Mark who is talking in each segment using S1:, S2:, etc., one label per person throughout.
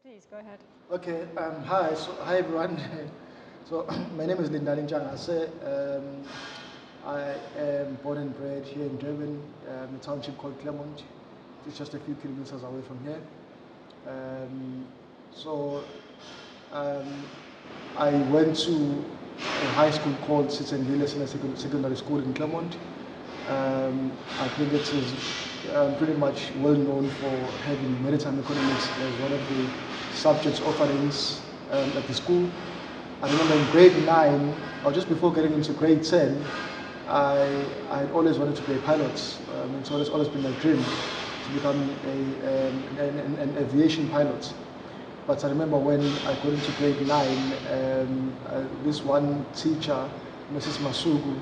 S1: Please go ahead.
S2: Okay. Hi. Hi everyone. So my name is Lindani Ntshangase. I am born and bred here in Durban, a township called Claremont. It's just a few kilometers away from here. I went to a high school called Sitsengile Secondary School in Claremont. I think it is pretty much well known for having Maritime Economics as one of the subjects offerings at the school. I remember in grade 9, or just before getting into grade 10, I had always wanted to be a pilot. It's always been my dream to become an aviation pilot. But I remember when I got into grade 9, this one teacher, Mrs. Masugu,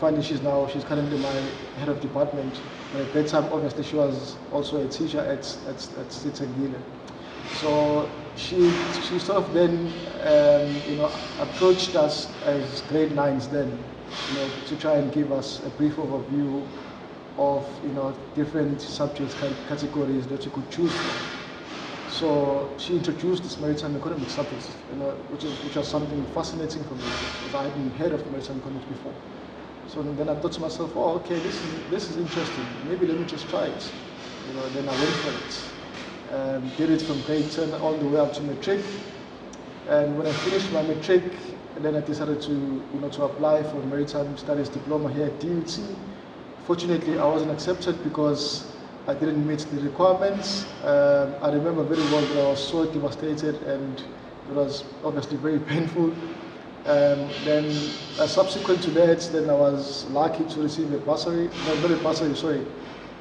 S2: finally she's currently my head of department. But at that time, obviously, she was also a teacher at Sitsengile. So she sort of then approached us as grade 9s then, to try and give us a brief overview of different subjects categories that you could choose from. So she introduced this maritime economics subject, which was something fascinating for me because I hadn't heard of maritime economics before. So then I thought to myself, oh, okay, this is interesting. Maybe let me just try it. Then I went for it. Did it from grade 10 all the way up to matric. And when I finished my matric, then I decided to apply for a Maritime Studies diploma here at DUT. Fortunately, I wasn't accepted because I didn't meet the requirements. I remember very well that I was so devastated, and it was obviously very painful. Then subsequent to that, then I was lucky to receive a bursary,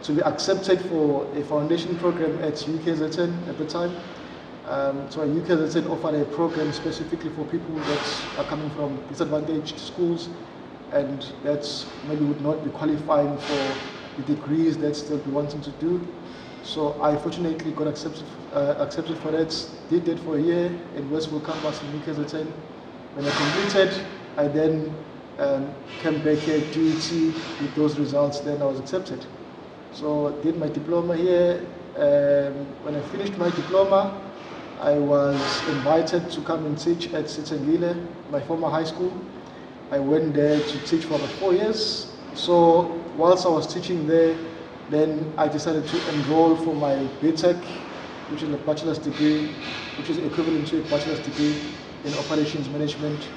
S2: to be accepted for a foundation program at UKZN at the time. So UKZN offered a program specifically for people that are coming from disadvantaged schools and that maybe would not be qualifying for the degrees that they'll be wanting to do. So I fortunately got accepted for that, did that for a year in Westwood campus in UKZN. When I completed, I then came back here at DUT with those results, then I was accepted. So I did my diploma here. When I finished my diploma, I was invited to come and teach at Sitsengile, my former high school. I went there to teach for about 4 years. So whilst I was teaching there, then I decided to enroll for my BTEC, which is a bachelor's degree, which is equivalent to a bachelor's degree in operations management,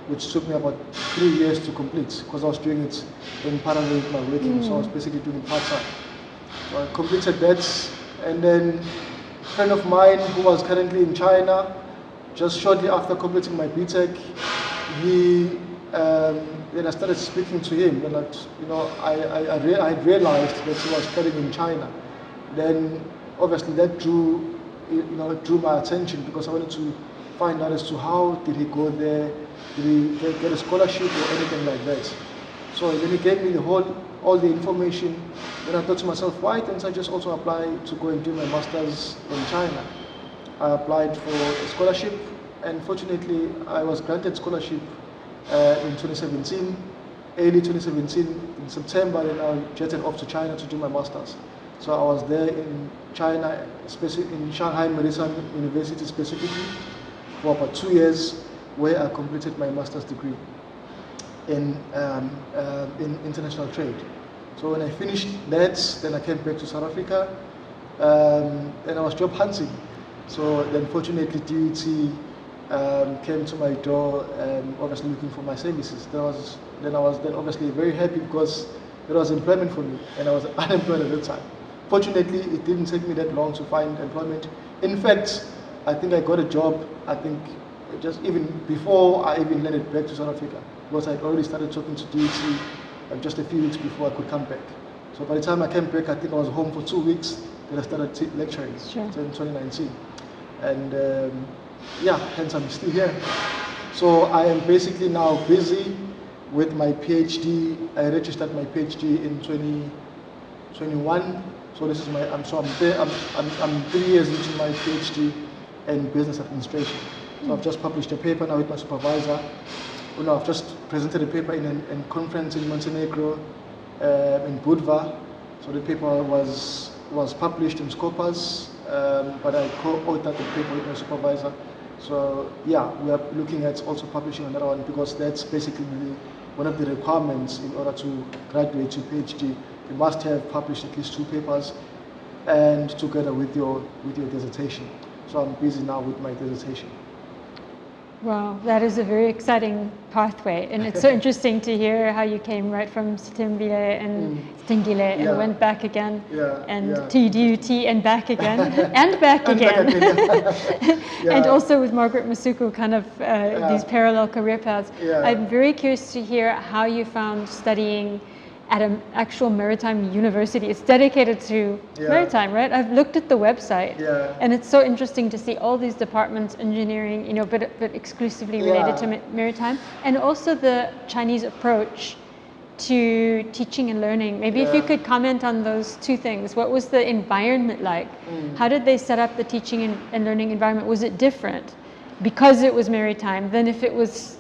S2: which took me about 3 years to complete because I was doing it in parallel with my working, so I was basically doing it part-time. So I completed that, and then a friend of mine who was currently in China, just shortly after completing my BTEC, then I started speaking to him, and I realized that he was studying in China. Then obviously that drew my attention because I wanted to find out as to how did he go there, did he get a scholarship or anything like that. So then he gave me all the information. Then I thought to myself, why don't I just also apply to go and do my master's in China? I applied for a scholarship, and fortunately I was granted scholarship in 2017, early 2017, in September. Then I jetted off to China to do my master's. So I was there in China, in Shanghai Maritime University specifically, for about 2 years, where I completed my master's degree in international trade. So when I finished that, then I came back to South Africa, and I was job hunting. So then fortunately DUT came to my door, obviously looking for my services. Then I was obviously very happy because there was employment for me, and I was unemployed at that time. Fortunately, it didn't take me that long to find employment. In fact, I think I got a job, just even before I even landed back to South Africa, because I'd already started talking to DUT just a few weeks before I could come back. So by the time I came back, I think I was home for 2 weeks, then I started lecturing.
S1: Sure.
S2: So in 2019. And hence I'm still here. So I am basically now busy with my PhD. I registered my PhD in 2021. So this is I'm 3 years into my PhD in business administration. So I've just published a paper now with my supervisor. I've just presented a paper in a conference in Montenegro, in Budva. So the paper was published in Scopus, but I co-authored the paper with my supervisor. So yeah, we are looking at also publishing another one, because that's basically one of the requirements in order to graduate to PhD. You must have published at least 2 papers, and together with your dissertation. So I'm busy now with my dissertation.
S1: Wow, that is a very exciting pathway, and it's so interesting to hear how you came right from Sitembile and Stingile and went back again, and to DUT and back again, and back again. And also with Margaret Masuku, kind of these parallel career paths. I'm very curious to hear how you found studying at an actual maritime university. It's dedicated to maritime, right? I've looked at the website, and it's so interesting to see all these departments, engineering, you know, but exclusively related to maritime, and also the Chinese approach to teaching and learning. Maybe if you could comment on those 2 things. What was the environment like? How did they set up the teaching and learning environment? Was it different because it was maritime than if it was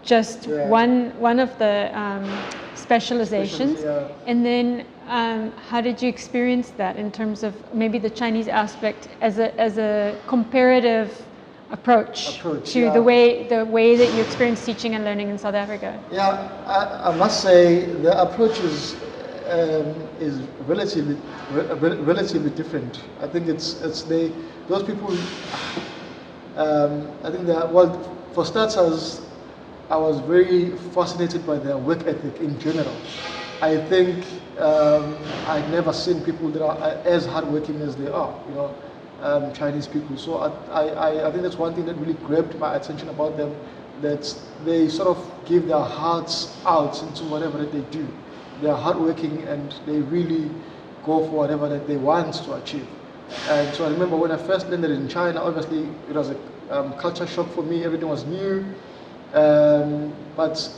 S1: just one of the specializations? And then how did you experience that in terms of maybe the Chinese aspect as a comparative approach to the way that you experience teaching and learning in South Africa?
S2: I must say the approach is relatively different. I think those people. I think that, well, for starters, I was very fascinated by their work ethic in general. I think I've never seen people that are as hardworking as they are, you know, Chinese people. So I think that's one thing that really grabbed my attention about them, that they sort of give their hearts out into whatever that they do. They are hardworking, and they really go for whatever that they want to achieve. And so I remember when I first landed in China, obviously it was a culture shock for me. Everything was new. But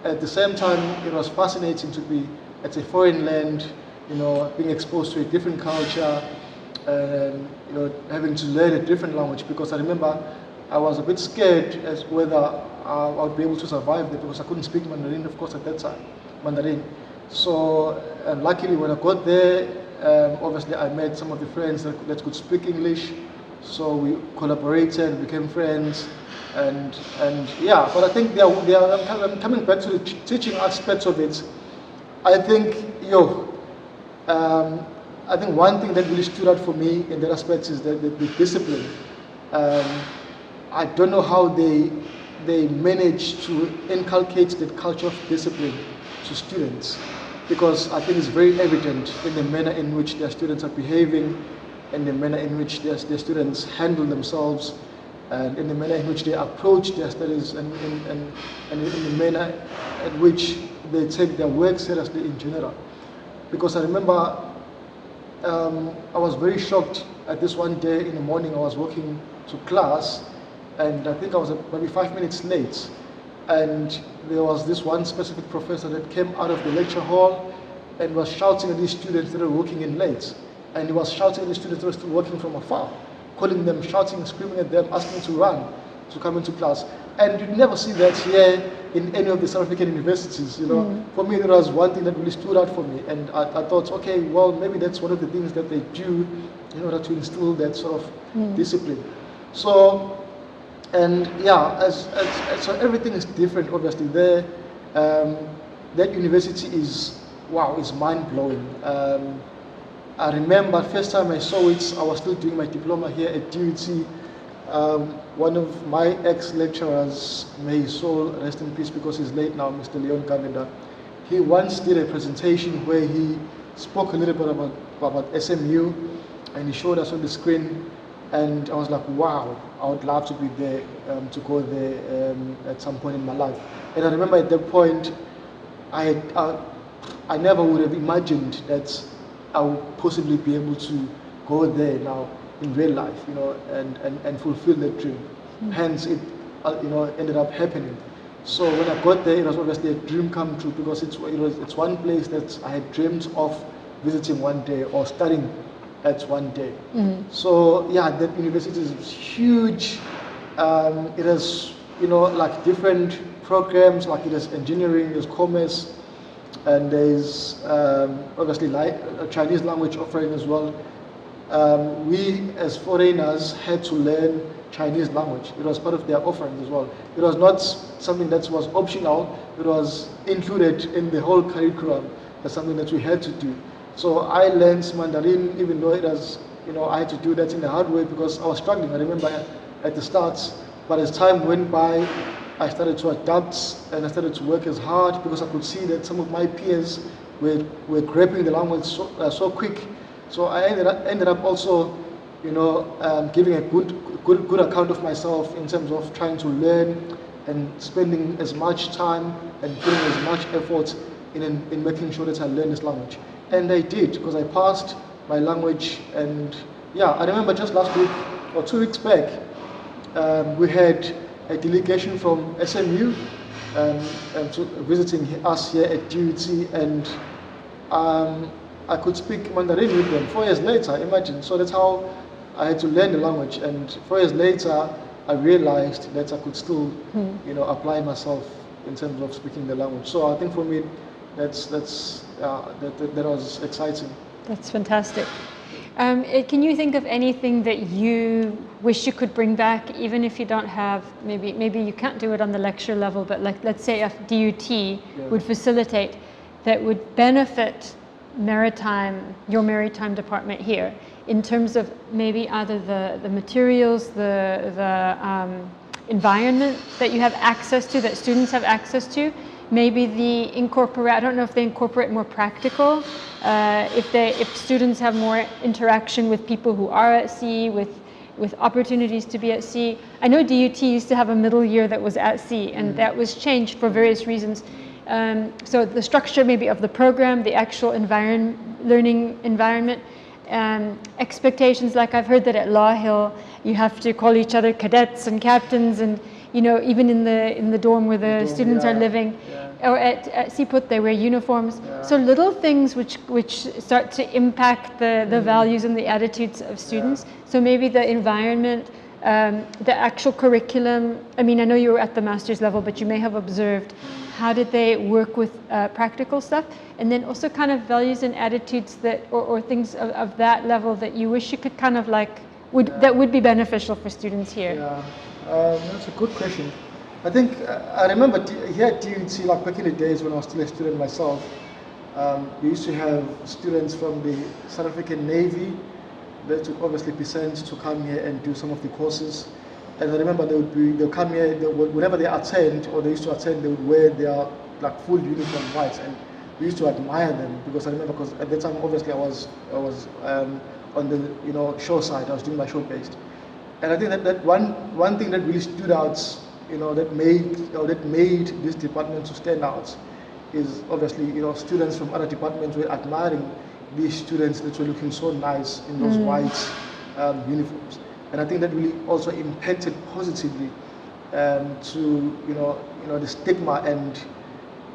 S2: at the same time, it was fascinating to be at a foreign land, you know, being exposed to a different culture, and you know, having to learn a different language. Because I remember I was a bit scared as whether I would be able to survive there, because I couldn't speak Mandarin, of course, at that time, Mandarin. So luckily, when I got there, obviously I met some of the friends that could speak English. So we collaborated, became friends. And yeah, but I think I'm coming back to the teaching aspects of it. I think I think one thing that really stood out for me in that aspect is the discipline. I don't know how they manage to inculcate that culture of discipline to students, because I think it's very evident in the manner in which their students are behaving, and the manner in which their students handle themselves, and in the manner in which they approach their studies, and in the manner in which they take their work seriously in general. Because I remember I was very shocked at this one day in the morning. I was walking to class, and I think I was maybe 5 minutes late, and there was this one specific professor that came out of the lecture hall and was shouting at these students that were walking in late, and he was shouting at the students that were still working from afar, calling them, shouting, screaming at them, asking to run, to come into class. And you never see that here in any of the South African universities, you know. For me, that was one thing that really stood out for me. And I thought, okay, well, maybe that's one of the things that they do in order to instill that sort of discipline. So, and yeah, so everything is different, obviously. There, that university is, wow, it's mind-blowing. I remember first time I saw it, I was still doing my diploma here at DUT. One of my ex-lecturers, may his soul rest in peace because he's late now, Mr. Leon Kavenda, he once did a presentation where he spoke a little bit about SMU, and he showed us on the screen, and I was like, wow, I would love to be there, to go there at some point in my life. And I remember at that point, I never would have imagined that I would possibly be able to go there now in real life, you know, and fulfill that dream. Hence, it ended up happening. So when I got there, it was obviously a dream come true, because it's one place that I had dreamed of visiting one day or studying at one day. So yeah, that university is huge. It has, you know, like different programs, like it has engineering, there's commerce, and there's obviously like a Chinese language offering as well. we as foreigners had to learn Chinese language. It was part of their offerings as well. It was not something that was optional, it was included in the whole curriculum as something that we had to do. So I learned Mandarin, even though it was, I had to do that in the hard way because I was struggling. I remember at the start, but as time went by, I started to adapt and I started to work as hard because I could see that some of my peers were grabbing the language so quick. So I ended up also, giving a good account of myself in terms of trying to learn and spending as much time and putting as much effort in making sure that I learn this language. And I did, because I passed my language. And yeah, I remember just last week or 2 weeks back, we had a delegation from SMU visiting us here at DUT, and I could speak Mandarin with them 4 years later, imagine. So that's how I had to learn the language, and 4 years later I realized that I could still apply myself in terms of speaking the language. So I think for me that was exciting.
S1: That's fantastic. Can you think of anything that you wish you could bring back, even if you don't have, maybe you can't do it on the lecture level, but like, let's say if DUT would facilitate, that would benefit your maritime department here, in terms of maybe either the materials, the environment that you have access to, that students have access to, maybe I don't know if they incorporate more practical, if students have more interaction with people who are at sea, with opportunities to be at sea. I know DUT used to have a middle year that was at sea, and that was changed for various reasons. So the structure maybe of the program, the actual learning environment, expectations, like I've heard that at Law Hill you have to call each other cadets and captains, and even in the dorm where the students are living, or at Seaput they wear uniforms. So little things which start to impact the values and the attitudes of students. So maybe the environment, the actual curriculum. I mean, I know you were at the master's level, but you may have observed how did they work with practical stuff, and then also kind of values and attitudes or things of that level that you wish you could kind of that would be beneficial for students here.
S2: That's a good question. I think I remember here at DUT, like back in the days when I was still a student myself, we used to have students from the South African Navy that would obviously be sent to come here and do some of the courses. And I remember they'll come here, whenever they attend, or they used to attend, they would wear their full uniform white, and we used to admire them, because I remember, because at that time obviously I was on the shore side, I was doing my shore based, and I think that one thing that really stood out, that made this department to stand out, is obviously students from other departments were admiring these students that were looking so nice in those white uniforms. And I think that really also impacted positively to the stigma and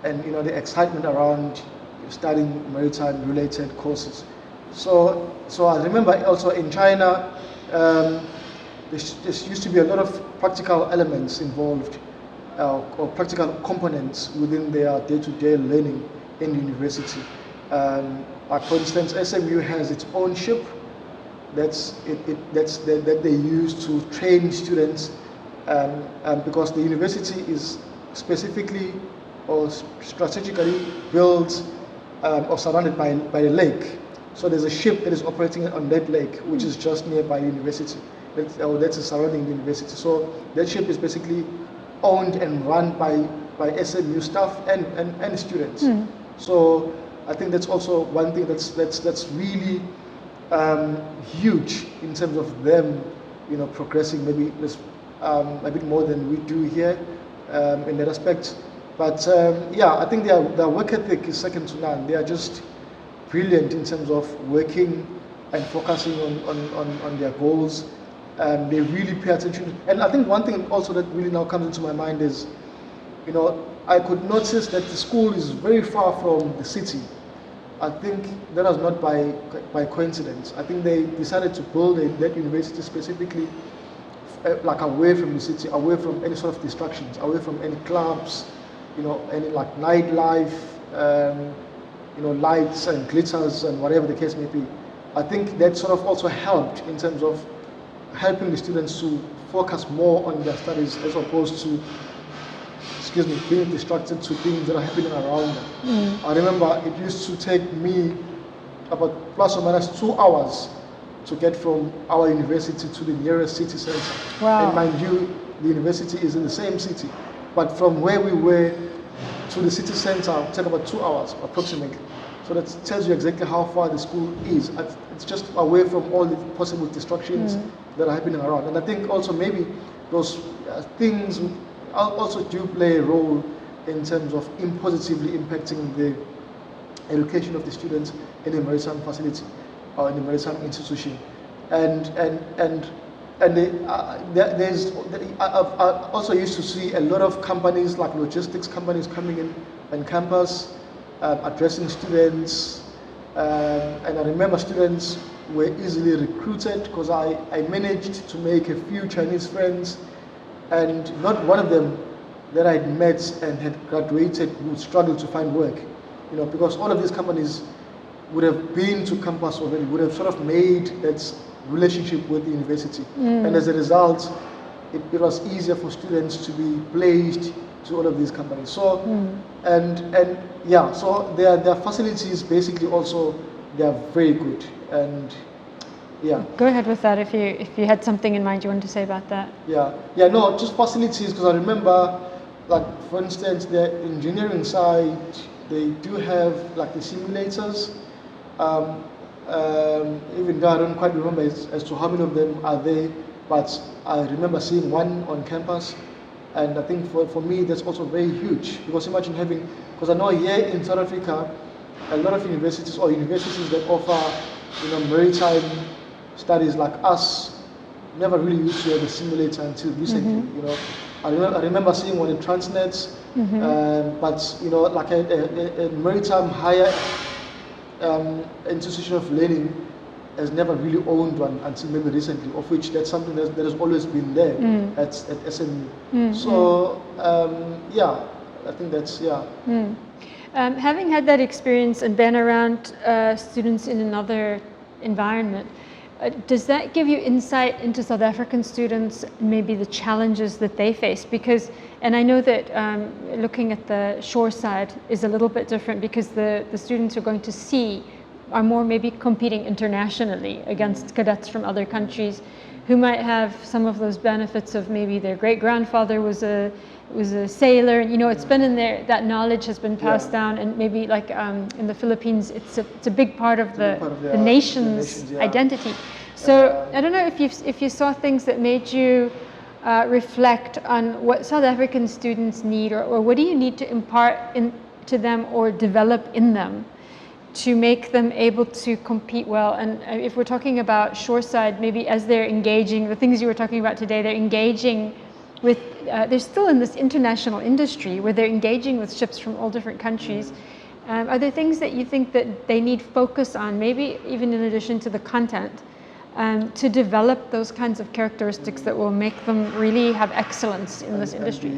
S2: the excitement around studying maritime related courses. So I remember also in China, there used to be a lot of practical elements involved, or practical components within their day-to-day learning in the university. Like for instance, SMU has its own ship that they use to train students, because the university is specifically or strategically built or surrounded by a lake. So there's a ship that is operating on that lake, which is just nearby the university. That's surrounding the university. So that ship is basically owned and run by SMU staff and students. So I think that's also one thing that's really huge in terms of them, progressing maybe a bit more than we do here in that aspect. But I think their work ethic is second to none. They are just brilliant in terms of working and focusing on their goals. They really pay attention. And I think one thing also that really now comes into my mind is, I could notice that the school is very far from the city. I think that was not by coincidence. I think they decided to build that university specifically away from the city, away from any sort of distractions, away from any clubs, any nightlife, lights and glitters and whatever the case may be. I think that sort of also helped in terms of helping the students to focus more on their studies as opposed to, being distracted to things that are happening around them. I remember it used to take me about plus or minus 2 hours to get from our university to the nearest city center.
S1: Wow.
S2: And mind you, the university is in the same city, but from where we were to the city center it took about 2 hours approximately. So that tells you exactly how far the school is. It's just away from all the possible distractions that are happening around. And I think also maybe those things also do play a role in terms of positively impacting the education of the students in the maritime facility or in the maritime institution. I also used to see a lot of companies, like logistics companies, coming in on campus, addressing students, and I remember students were easily recruited because I managed to make a few Chinese friends, and not one of them that I'd met and had graduated would struggle to find work, because all of these companies would have been to campus already, would have sort of made that relationship with the university, and as a result, it was easier for students to be placed to all of these companies. So, so their facilities basically also, they are very good, and yeah.
S1: Go ahead with that if you had something in mind you wanted to say about that.
S2: No, just facilities, because I remember, like for instance, the engineering side, they do have like the simulators. Even though I don't quite remember as to how many of them are there, but I remember seeing one on campus, and I think for me that's also very huge, because imagine having, because I know here in South Africa, a lot of universities or universities that offer, maritime studies like us, never really used to have a simulator until recently. I remember seeing one in Transnet, but like a maritime higher institution of learning has never really owned one until maybe recently, of which that's something that has always been there at SMU. So I think that's
S1: having had that experience and been around students in another environment, does that give you insight into South African students, maybe the challenges that they face? Because, and I know that looking at the shore side is a little bit different, because the students who are going to sea are more maybe competing internationally against cadets from other countries who might have some of those benefits of maybe their great-grandfather was a sailor, and it's been in there, that knowledge has been passed down, and maybe like in the Philippines it's a big part of the nation's identity. So I don't know if you saw things that made you reflect on what South African students need, or what do you need to impart to them or develop in them to make them able to compete well. And if we're talking about shoreside, maybe as they're engaging, the things you were talking about today, they're engaging with, they're still in this international industry where they're engaging with ships from all different countries. Are there things that you think that they need focus on, maybe even in addition to the content, to develop those kinds of characteristics that will make them really have excellence in this industry?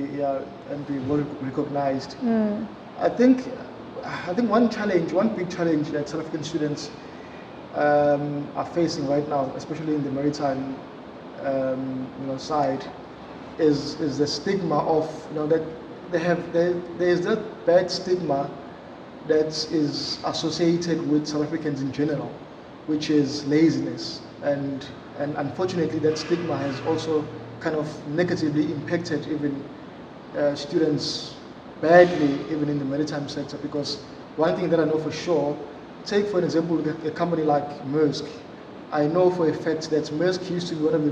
S2: And be well recognized. I think one big challenge that South African students are facing right now, especially in the maritime side, is the stigma of that there is that bad stigma that is associated with South Africans in general, which is laziness, and unfortunately that stigma has also kind of negatively impacted even students badly, even in the maritime sector. Because one thing that I know for sure, take for example a company like Maersk. I know for a fact that Maersk used to be one of the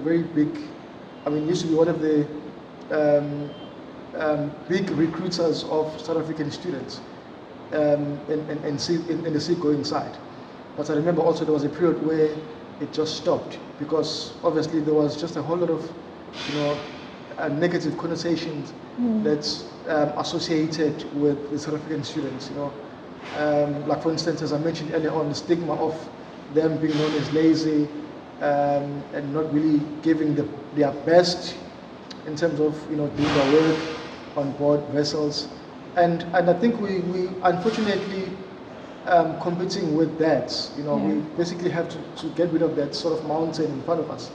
S2: big recruiters of South African students in the seagoing side. But I remember also there was a period where it just stopped, because obviously there was just a whole lot of negative connotations that's associated with the South African students. Like for instance, as I mentioned earlier on, the stigma of them being known as lazy and not really giving their best in terms of doing their work on board vessels, and I think we unfortunately competing with that. We basically have to get rid of that sort of mountain in front of us,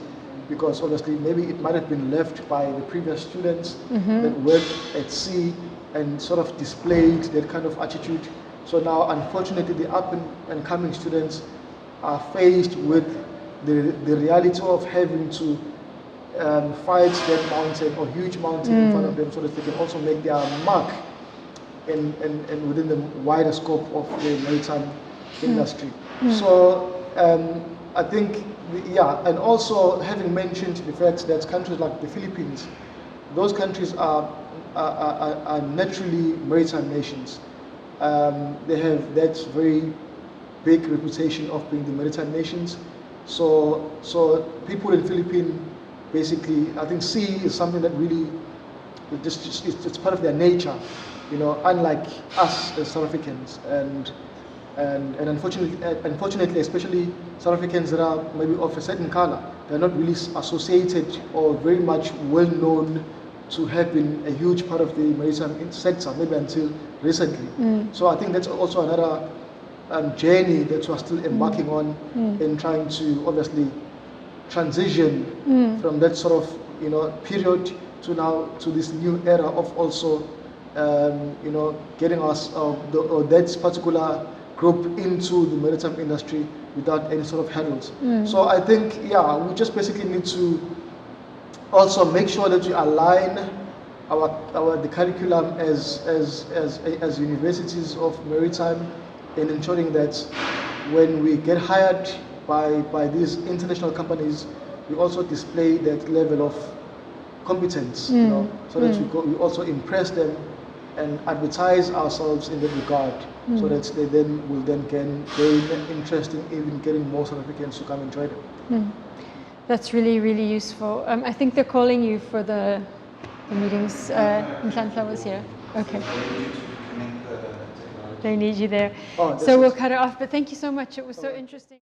S2: because obviously maybe it might have been left by the previous students that worked at sea and sort of displayed that kind of attitude. So now, unfortunately, the up and coming students are faced with the reality of having to fight that mountain or huge mountain in front of them, so that they can also make their mark and within the wider scope of the maritime industry. So I think, and also having mentioned the fact that countries like the Philippines, those countries are naturally maritime nations. They have that very big reputation of being the maritime nations. So people in Philippines, basically, I think sea is something that really, it's part of their nature, unlike us as South Africans. And unfortunately, especially South Africans that are maybe of a certain color, they're not really associated or very much well known to have been a huge part of the maritime sector, maybe until recently. So I think that's also another journey that we're still embarking on in trying to obviously transition from that sort of period to now to this new era of also getting us or that particular group into the maritime industry without any sort of hurdles. So I think we just basically need to also make sure that we align the curriculum as universities of maritime, in ensuring that when we get hired by these international companies, we also display that level of competence, so that we also impress them and advertise ourselves in that regard, so that they will gain interest in even getting more South Africans to come and join them.
S1: That's really, really useful. I think they're calling you for the meetings. Nhlanhla was here. Okay. They need you there. So we'll cut it off. But thank you so much. It was so interesting.